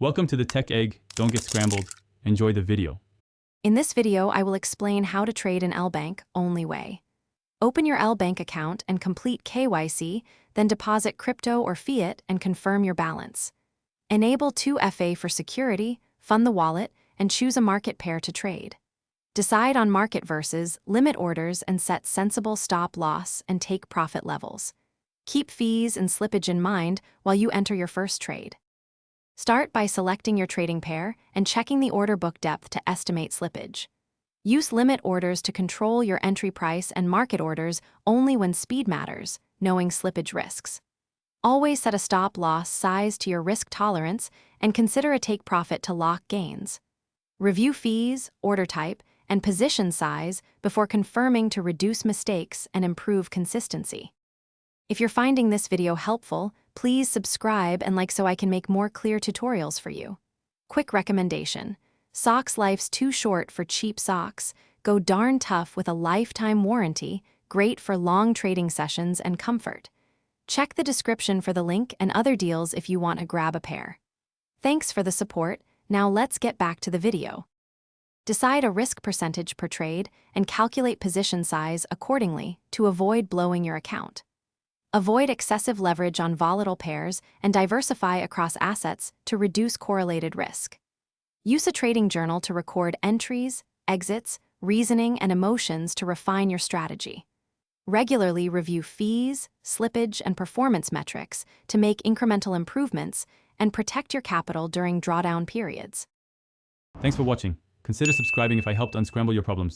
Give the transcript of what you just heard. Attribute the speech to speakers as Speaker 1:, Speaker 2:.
Speaker 1: Welcome to the Tech Egg. Don't get scrambled. Enjoy the video.
Speaker 2: In this video, I will explain how to trade in LBank only way. Open your LBank account and complete KYC, then deposit crypto or fiat and confirm your balance. Enable 2FA for security, fund the wallet, and choose a market pair to trade. Decide on market versus, limit orders, and set sensible stop loss and take profit levels. Keep fees and slippage in mind while you enter your first trade. Start by selecting your trading pair and checking the order book depth to estimate slippage. Use limit orders to control your entry price and market orders only when speed matters, knowing slippage risks. Always set a stop loss size to your risk tolerance and consider a take profit to lock gains. Review fees, order type, and position size before confirming to reduce mistakes and improve consistency. If you're finding this video helpful, please subscribe and like so I can make more clear tutorials for you. Quick recommendation: Socks life's too short for cheap socks. Go darn tough with a lifetime warranty, great for long trading sessions and comfort. Check the description for the link and other deals if you want to grab a pair. Thanks for the support. Now let's get back to the video. Decide a risk percentage per trade and calculate position size accordingly to avoid blowing your account. Avoid excessive leverage on volatile pairs and diversify across assets to reduce correlated risk. Use a trading journal to record entries, exits, reasoning, and emotions to refine your strategy. Regularly review fees, slippage, and performance metrics to make incremental improvements and protect your capital during drawdown periods.
Speaker 1: Thanks for watching. Consider subscribing if I helped unscramble your problems.